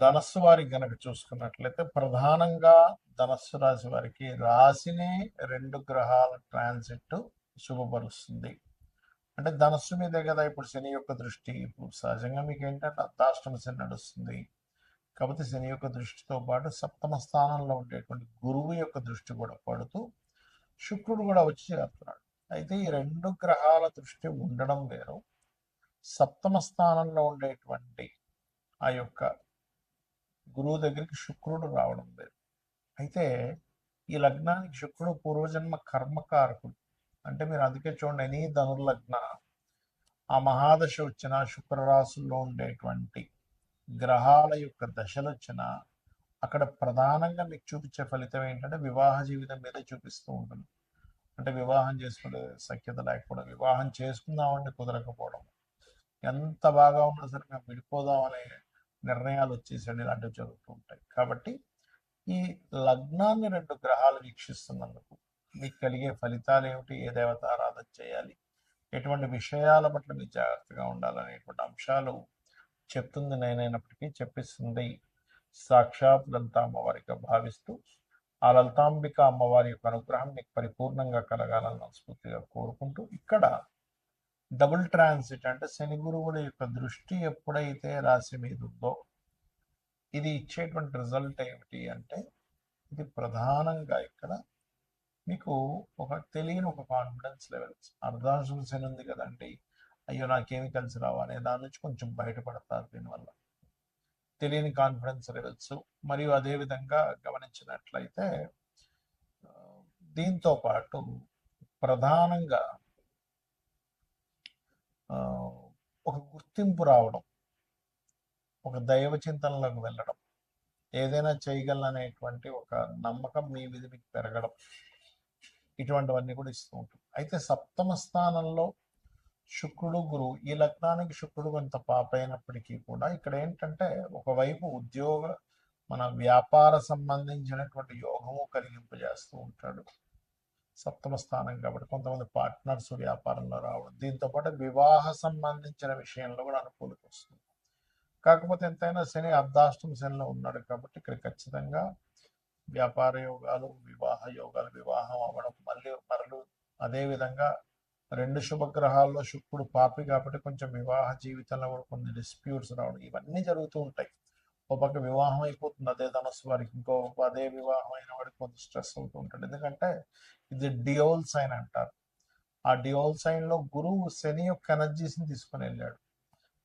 ధనస్సు వారికి గనక చూసుకున్నట్లయితే ప్రధానంగా ధనస్సు రాశి వారికి రాశిని రెండు గ్రహాల ట్రాన్సిట్ శుభపరుస్తుంది. అంటే ధనస్సు మీదే కదా ఇప్పుడు శని యొక్క దృష్టి. ఇప్పుడు సహజంగా మీకు ఏంటంటే అర్ధాష్టమ శని నడుస్తుంది. కాకపోతే శని యొక్క దృష్టితో పాటు సప్తమ స్థానంలో ఉండేటువంటి గురువు యొక్క దృష్టి కూడా పడుతూ శుక్రుడు కూడా వచ్చి చేరుతున్నాడు. అయితే ఈ రెండు గ్రహాల దృష్టి ఉండడం వేరు, సప్తమ స్థానంలో ఉండేటువంటి ఆ యొక్క గురువు దగ్గరికి శుక్రుడు రావడం వేరు. అయితే ఈ లగ్నానికి శుక్రుడు పూర్వజన్మ కర్మకారకుడు. అంటే మీరు అందుకే చూడండి, ఎనీ ధనుర్లగ్న ఆ మహాదశ వచ్చిన శుక్రరాశుల్లో ఉండేటువంటి గ్రహాల యొక్క దశలు వచ్చిన అక్కడ ప్రధానంగా మీకు చూపించే ఫలితం ఏంటంటే వివాహ జీవితం మీద చూపిస్తూ ఉంటుంది. అంటే వివాహం చేసుకునే సఖ్యత లేకపోవడం, వివాహం చేసుకుందామంటే కుదరకపోవడం, ఎంత బాగా ఉన్నా సరే మేము విడిపోదాం అనే నిర్ణయాలు వచ్చేసండి, ఇలాంటివి జరుగుతూ ఉంటాయి. కాబట్టి ఈ లగ్నాన్ని రెండు గ్రహాలు వీక్షిస్తున్నందుకు మీకు కలిగే ఫలితాలు ఏమిటి, ఏ దేవత ఆరాధన చేయాలి, ఎటువంటి విషయాల పట్ల మీరు జాగ్రత్తగా ఉండాలనేటువంటి అంశాలు చెప్తుంది నేనైనప్పటికీ చెప్పిస్తుంది సాక్షాత్ లలిత అమ్మవారిగా భావిస్తూ ఆ లలితాంబిక అమ్మవారి యొక్క అనుగ్రహం మీకు పరిపూర్ణంగా కలగాలని మనస్ఫూర్తిగా కోరుకుంటూ, ఇక్కడ డబుల్ ట్రాన్సిట్ అంటే శని గురువుల యొక్క దృష్టి ఎప్పుడైతే రాశి మీద ఉందో ఇది ఇచ్చేటువంటి రిజల్ట్ ఏమిటి అంటే, ఇది ప్రధానంగా ఇక్కడ మీకు ఒక తెలియని ఒక కాన్ఫిడెన్స్ లెవెల్స్, అర్ధాంశం శని ఉంది కదండి, అయ్యో నాకేమి కలిసి రావు అనే దాని నుంచి కొంచెం బయటపడతారు. దీనివల్ల తెలియని కాన్ఫిడెన్స్ లెవెల్స్, మరియు అదేవిధంగా గమనించినట్లయితే దీంతో పాటు ప్రధానంగా ఒక గుర్తింపు రావడం, ఒక దైవ చింతనలోకి వెళ్ళడం, ఏదైనా చేయగలనేటువంటి ఒక నమ్మకం మీ మీద మీకు పెరగడం, ఇటువంటివన్నీ కూడా ఇస్తూ ఉంటుంది. అయితే సప్తమ స్థానంలో శుక్రుడు గురువు, ఈ లగ్నానికి శుక్రుడు కొంత పాప అయినప్పటికీ కూడా ఇక్కడ ఏంటంటే ఒకవైపు ఉద్యోగ మన వ్యాపార సంబంధించినటువంటి యోగము కలిగింపజేస్తూ ఉంటాడు. సప్తమ స్థానం కాబట్టి కొంతమంది పార్ట్నర్స్ వ్యాపారంలో రావడం, దీంతో పాటు వివాహ సంబంధించిన విషయంలో కూడా అనుకూలత వస్తుంది. కాకపోతే ఎంతైనా శని అర్ధాష్టమ శనిలో ఉన్నాడు కాబట్టి ఇక్కడ ఖచ్చితంగా వ్యాపార యోగాలు, వివాహ యోగాలు, వివాహం అవ్వడం, మరలు అదేవిధంగా రెండు శుభగ్రహాల్లో శుక్రుడు పాపి కాబట్టి కొంచెం వివాహ జీవితంలో కూడా కొన్ని డిస్ప్యూట్స్ రావడం, ఇవన్నీ జరుగుతూ ఉంటాయి. ఒక పక్క వివాహం అయిపోతుంది అదే ధనస్సు వారికి, ఇంకో అదే వివాహం అయిన వాడికి కొంత స్ట్రెస్ అవుతూ ఉంటాడు. ఎందుకంటే ఇది డియోల్ సైన్ అంటారు. ఆ డియోల్ సైన్ లో గురువు శని యొక్క ఎనర్జీస్ని తీసుకుని వెళ్ళాడు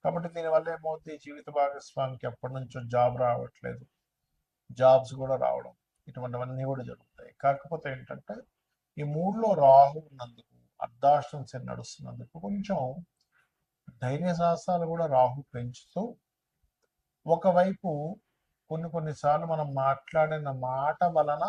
కాబట్టి దీనివల్ల ఏమవుతుంది, జీవిత భాగస్వామికి ఎప్పటి నుంచో జాబ్ రావట్లేదు, జాబ్స్ కూడా రావడం, ఇటువంటివన్నీ కూడా జరుగుతాయి. కాకపోతే ఏంటంటే ఈ మూడులో రాహు ఉన్నందుకు, అర్ధాష్టం శని నడుస్తున్నందుకు కొంచెం ధైర్య సాహసాలు కూడా రాహు పెంచుతూ, ఒకవైపు కొన్నిసార్లు మనం మాట్లాడిన మాట వలన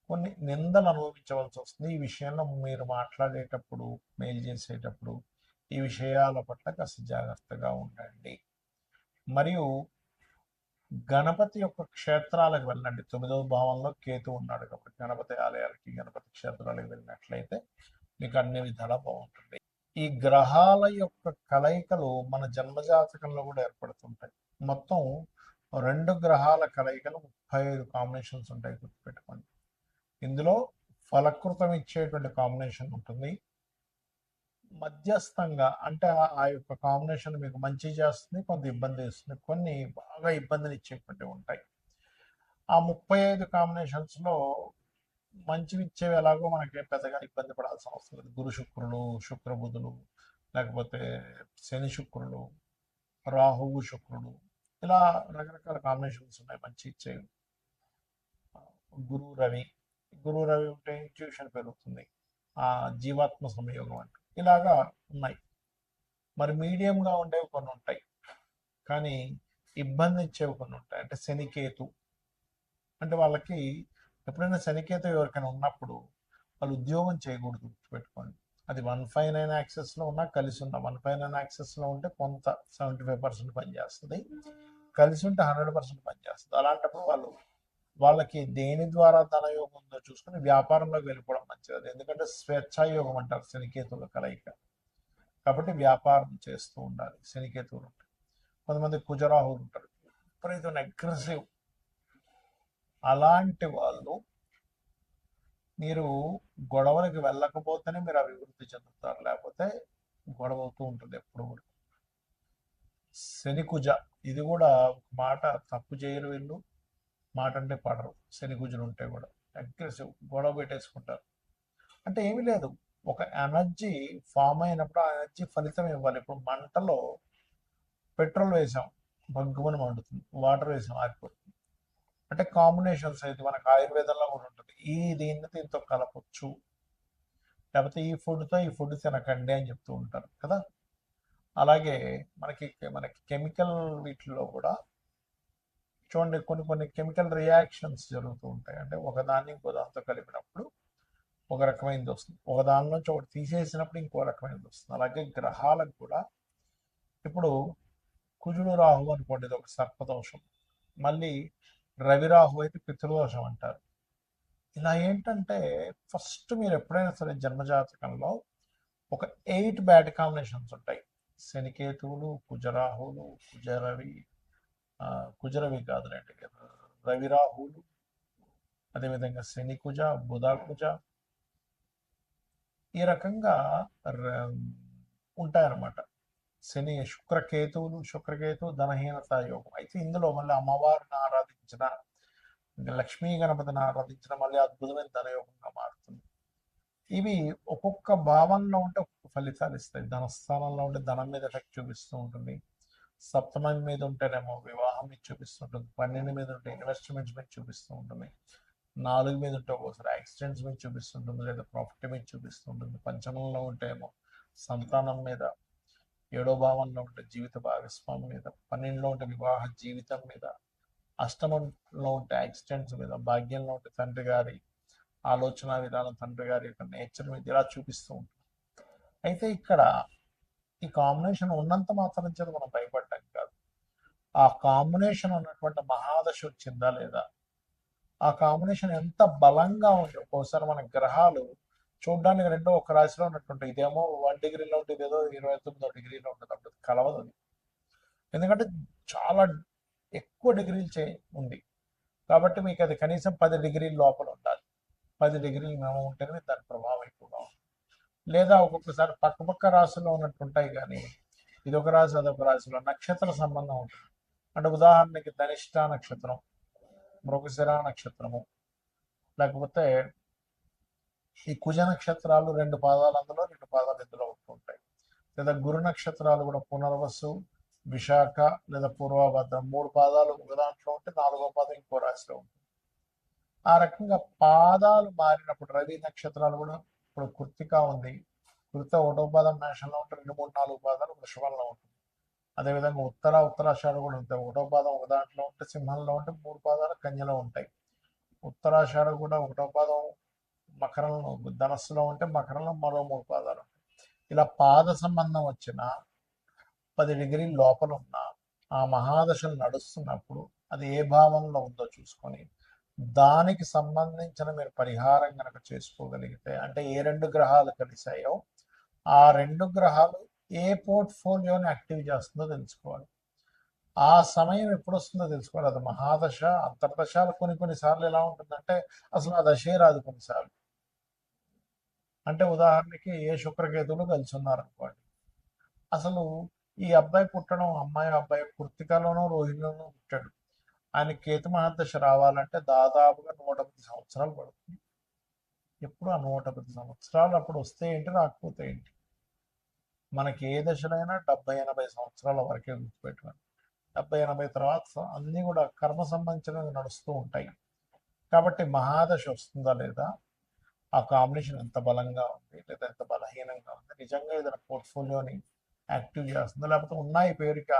కొన్ని నిందలు అనుభవించవలసి వస్తుంది. ఈ విషయంలో మీరు మాట్లాడేటప్పుడు, మెయిల్ చేసేటప్పుడు ఈ విషయాల పట్ల కాస్త జాగ్రత్తగా ఉండండి. మరియు గణపతి యొక్క క్షేత్రాలకు వెళ్ళండి. 9వ భావంలో కేతు ఉన్నాడు కాబట్టి గణపతి ఆలయాలకి, గణపతి క్షేత్రాలకు వెళ్ళినట్లయితే మీకు అన్ని విధాలా బాగుంటుంది. ఈ గ్రహాల యొక్క కలయికలు మన జన్మజాతకంలో కూడా ఏర్పడుతుంటాయి. మొత్తం రెండు గ్రహాల కలయికలు 35 కాంబినేషన్స్ ఉంటాయి, గుర్తుపెట్టుకోండి. ఇందులో ఫలకృతం ఇచ్చేటువంటి కాంబినేషన్ ఉంటుంది, మధ్యస్థంగా అంటే ఆ యొక్క కాంబినేషన్ మీకు మంచి చేస్తుంది, కొంత ఇబ్బంది ఇస్తుంది, కొన్ని బాగా ఇబ్బందిని ఇచ్చేటువంటివి ఉంటాయి. ఆ 35 కాంబినేషన్స్లో మంచివి ఇచ్చేవి ఎలాగో మనకి పెద్దగా ఇబ్బంది పడాల్సిన అవసరం లేదు. గురు శుక్రులు, శుక్రబుధులు, లేకపోతే శని శుక్రులు, రాహువు శుక్రుడు, ఇలా రకరకాల కాంబినేషన్స్ ఉన్నాయి మంచి ఇచ్చేవి. గురువు రవి ఉంటే ఇంట్యూషన్ పెరుగుతుంది, ఆ జీవాత్మ సంయోగం అంటూ ఇలాగా ఉన్నాయి. మరి మీడియంగా ఉండేవి కొన్ని ఉంటాయి, కానీ ఇబ్బంది ఇచ్చేవి కొన్ని ఉంటాయి. అంటే శనికేతు అంటే వాళ్ళకి ఎప్పుడైనా శనికేతు ఎవరికైనా ఉన్నప్పుడు వాళ్ళు ఉద్యోగం చేయకూడదు, పెట్టుకోండి. అది 159 యాక్సెస్లో ఉన్నా, కలిసి ఉన్న 159 యాక్సెస్లో ఉంటే కొంత 75% పనిచేస్తుంది, కలిసి ఉంటే 100% పనిచేస్తుంది. అలాంటప్పుడు వాళ్ళకి దేని ద్వారా ధనయోగం ఉందో చూసుకుని వ్యాపారంలోకి వెళ్ళిపోవడం మంచిది. ఎందుకంటే స్వేచ్ఛాయోగం అంటారు శనికేతువుల కలయిక, కాబట్టి వ్యాపారం చేస్తూ ఉండాలి. శనికేతువులు ఉంటాయి. కొంతమంది కుజరాహులు ఉంటారు, విపరీతమైన అగ్రెసివ్. అలాంటి వాళ్ళు మీరు గొడవలకు వెళ్ళకపోతేనే మీరు అభివృద్ధి చెందుతారు, లేకపోతే గొడవ అవుతూ ఉంటుంది ఎప్పుడు కూడా. శనికుజ, ఇది కూడా ఒక మాట తప్పు చేయరు వీళ్ళు, మాట అంటే పడరు. శనికుజులు ఉంటే కూడా అగ్రెసివ్, గొడవ పెట్టేసుకుంటారు. అంటే ఏమీ లేదు, ఒక ఎనర్జీ ఫామ్ అయినప్పుడు ఆ ఎనర్జీ ఫలితం ఇవ్వాలి. ఇప్పుడు మంటలో పెట్రోల్ వేసాం, బగ్గుమని మండుతుంది, వాటర్ వేసాం, ఆరిపోతుంది. అంటే కాంబినేషన్స్ అయితే మనకు ఆయుర్వేదంలో కూడా ఉంటుంది, ఈ దీన్ని దీంతో కలపొచ్చు, లేకపోతే ఈ ఫుడ్తో ఈ ఫుడ్ తినకండి అని చెప్తూ ఉంటారు కదా. అలాగే మనకి మనకి కెమికల్ వీటిలో కూడా చూడండి, కొన్ని కొన్ని కెమికల్ రియాక్షన్స్ జరుగుతూ ఉంటాయి. అంటే ఒకదాన్ని ఇంకో దాంతో కలిపినప్పుడు ఒక రకమైనది వస్తుంది, ఒక దాని నుంచి ఒకటి తీసేసినప్పుడు ఇంకో రకమైనది వస్తుంది. అలాగే గ్రహాలకు కూడా ఇప్పుడు కుజుడు రాహు అనుకోండి, ఇది ఒక సర్పదోషం. మళ్ళీ రవి రాహు అయితే పితృదోషం అంటారు. ఇలా ఏంటంటే ఫస్ట్ మీరు ఎప్పుడైనా సరే జన్మజాతకంలో ఒక 8 బ్యాడ్ కాంబినేషన్స్ ఉంటాయి. శనికేతువులు, కుజరాహువులు, కుజరవి, కుజరవి కాదులేండి, రవిరాహువులు, అదేవిధంగా శని కుజ, బుధ కుజ, ఈ రకంగా ఉంటాయన్నమాట. శని శుక్రకేతు ధనహీనత యోగం. అయితే ఇందులో మళ్ళీ అమ్మవారిని ఆరాధించిన, లక్ష్మీ గణపతిని ఆరాధించిన మళ్ళీ అద్భుతమైన ధనయోగంగా మారుతుంది. ఇవి ఒక్కొక్క భావంలో ఉంటే ఒక్కొక్క ఫలితాలు ఇస్తాయి. ధనస్థానంలో ఉంటే ధనం మీద ఎఫెక్ట్ చూపిస్తూ ఉంటుంది, సప్తమం మీద ఉంటేనేమో వివాహం మీద చూపిస్తుంటుంది, 12 మీద ఉంటే ఇన్వెస్ట్మెంట్స్ మీద చూపిస్తూ ఉంటుంది, 4 మీద ఉంటే ఒక్కోసారి యాక్సిడెంట్స్ మీద చూపిస్తుంటుంది, లేదా ప్రాఫిట్ మీద చూపిస్తుంటుంది, పంచమంలో ఉంటే ఏమో సంతానం మీద, 7వ భావంలో ఉంటే జీవిత భాగస్వామి మీద, 12లో ఉంటే వివాహ జీవితం మీద, అష్టమంలో ఉంటే యాక్సిడెంట్స్ మీద, భాగ్యంలో ఉంటే తండ్రి గారి ఆలోచన విధానం, తండ్రి గారి యొక్క నేచర్ మీద ఇలా చూపిస్తూ ఉంటుంది. అయితే ఇక్కడ ఈ కాంబినేషన్ ఉన్నంత మాత్రం చేత మనం భయపడటం కాదు, ఆ కాంబినేషన్ ఉన్నటువంటి మహాదశ వచ్చిందా లేదా, ఆ కాంబినేషన్ ఎంత బలంగా ఉంది. ఒక్కోసారి మన గ్రహాలు చూడడానికి రెండో ఒక రాశిలో ఉన్నట్టుంటాయి, ఇదేమో 1 డిగ్రీలో ఉంటుంది, ఏదో 29 డిగ్రీలో ఉంటుంది, అప్పుడు కలవదు అది. ఎందుకంటే చాలా ఎక్కువ డిగ్రీలు ఉంది కాబట్టి మీకు అది కనీసం 10 డిగ్రీల లోపల ఉండాలి. 10 డిగ్రీలు మేము ఉంటేనే దాని ప్రభావం ఎక్కువగా ఉంటుంది. లేదా ఒక్కొక్కసారి పక్కపక్క రాశిలో ఉన్నట్టుంటాయి, కానీ ఇదొక రాశి అదొక రాశిలో నక్షత్ర సంబంధం ఉంటుంది. అంటే ఉదాహరణకి ధనిష్ట నక్షత్రం, మృగశిర నక్షత్రము, లేకపోతే ఈ కుజ నక్షత్రాలు 2 పాదాలు అందులో 2 పాదాలు ఇందులో ఉంటుంటాయి. లేదా గురు నక్షత్రాలు కూడా పునర్వసు, విశాఖ లేదా పూర్వభద్రం 3 పాదాలు ఒక దాంట్లో ఉంటే 4వ పాదం ఇంకో రాశిలో ఉంటుంది. ఆ రకంగా పాదాలు మారినప్పుడు రవి నక్షత్రాలు కూడా, ఇప్పుడు కృత్తిక ఉంది, కృత 1వ పాదం మేషంలో ఉంటే 2, 3, 4 పాదాలు వృషభంలో ఉంటుంది. అదేవిధంగా ఉత్తరాషాఢ కూడా ఉంటాయి, 1వ పాదం ఒక దాంట్లో ఉంటే సింహంలో ఉంటే 3 పాదాలు కన్యలో ఉంటాయి. ఉత్తరాషాఢ కూడా 1వ పాదం మకరంలో, ధనస్సులో ఉంటే మకరంలో మరో 3 పాదాలు ఉంటాయి. ఇలా పాద సంబంధం వచ్చిన 10 డిగ్రీల లోపల ఉన్న ఆ మహాదశలు నడుస్తున్నప్పుడు అది ఏ భావంలో ఉందో చూసుకొని దానికి సంబంధించిన మీరు పరిహారం కనుక చేసుకోగలిగితే, అంటే ఏ 2 గ్రహాలు కలిసాయో ఆ 2 గ్రహాలు ఏ పోర్ట్ఫోలియోని యాక్టివ్ చేస్తుందో తెలుసుకోవాలి. ఆ సమయం ఎప్పుడు వస్తుందో తెలుసుకోవాలి. అది మహాదశ, అంతర్దశాలు కొన్నిసార్లు ఎలా ఉంటుందంటే అసలు ఆ దశే రాదు కొన్నిసార్లు. అంటే ఉదాహరణకి ఏ శుక్రకేతువులు కలిసి ఉన్నారనుకోండి, అసలు ఈ అబ్బాయి పుట్టడం, అబ్బాయి కృత్తికలోనో రోహిణిలోనో పుట్టాడు, ఆయన కేతు మహాదశ రావాలంటే దాదాపుగా 110 సంవత్సరాలు పడుతుంది. ఎప్పుడు ఆ 110 సంవత్సరాలు అప్పుడు వస్తే ఏంటి, రాకపోతే ఏంటి. మనకి ఏ దశలైనా 70-80 సంవత్సరాల వరకే గుర్తుపెట్టుకోండి. 70-80 తర్వాత అన్నీ కూడా కర్మ సంబంధించినవి నడుస్తూ ఉంటాయి. కాబట్టి మహాదశ వస్తుందా లేదా, ఆ కాంబినేషన్ ఎంత బలంగా ఉంది లేదా ఎంత బలహీనంగా ఉంది, నిజంగా ఏదైనా పోర్ట్ఫోలియోని యాక్టివ్ చేస్తుందా, లేకపోతే ఉన్నాయి పేరుకి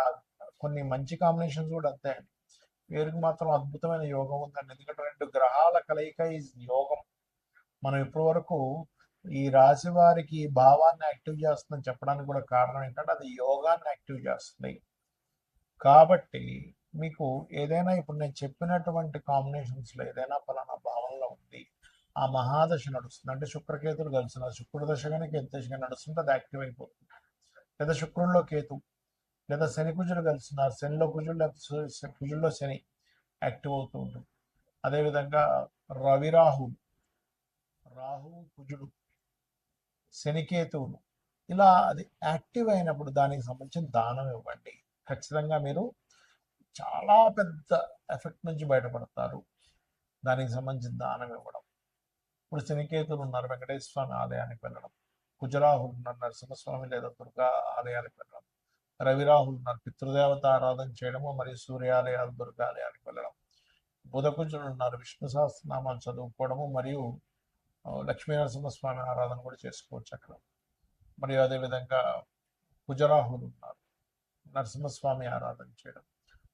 కొన్ని మంచి కాంబినేషన్స్ కూడా అంతే అండి, పేరుకి మాత్రం అద్భుతమైన యోగం ఉందండి. ఎందుకంటే 2 గ్రహాల కలయిక ఈ యోగం. మనం ఇప్పటి వరకు ఈ రాశి వారికి భావాన్ని యాక్టివ్ చేస్తుందని చెప్పడానికి కూడా కారణం ఏంటంటే అది యోగాన్ని యాక్టివ్ చేస్తుంది. కాబట్టి మీకు ఏదైనా ఇప్పుడు నేను చెప్పినటువంటి కాంబినేషన్స్లో ఏదైనా ఫలానా భావంలో ఉంది, ఆ మహాదశ నడుస్తుంది, అంటే శుక్రకేతులు కలిసిన శుక్రుడు దశ కానీ కేతు దశ కానీ నడుస్తుంటే అది యాక్టివ్ అయిపోతుంది. లేదా శుక్రుల్లో కేతు లేదా శని కుజులు కలిసిన శనిలో కుజులు కుజుల్లో శని యాక్టివ్ అవుతూ ఉంటుంది. అదేవిధంగా రవిరాహులు, రాహువు కుజుడు, శనికేతువులు ఇలా అది యాక్టివ్ అయినప్పుడు దానికి సంబంధించిన దానం ఇవ్వండి. ఖచ్చితంగా మీరు చాలా పెద్ద ఎఫెక్ట్ నుంచి బయటపడతారు. దానికి సంబంధించిన దానం ఇవ్వడం. ఇప్పుడు శనికేతులు ఉన్నారు, వెంకటేశ్వర స్వామి ఆలయానికి వెళ్ళడం. కుజరాహులు ఉన్నారు, నరసింహస్వామి లేదా దుర్గా ఆలయానికి వెళ్ళడం. రవిరాహులు ఉన్నారు, పితృదేవత ఆరాధన చేయడము మరియు సూర్యాలయాలు, దుర్గాలయానికి వెళ్ళడం. బుధకుజులు ఉన్నారు, విష్ణు సహస్రనామాలు చదువుకోవడము మరియు లక్ష్మీ నరసింహస్వామి ఆరాధన కూడా చేసుకోవచ్చు అక్కడ. మరియు అదేవిధంగా కుజరాహులు ఉన్నారు, నరసింహస్వామి ఆరాధన చేయడం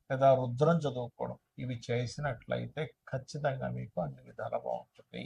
లేదా రుద్రం చదువుకోవడం. ఇవి చేసినట్లయితే ఖచ్చితంగా మీకు అన్ని విధాలా బాగుంటుంది.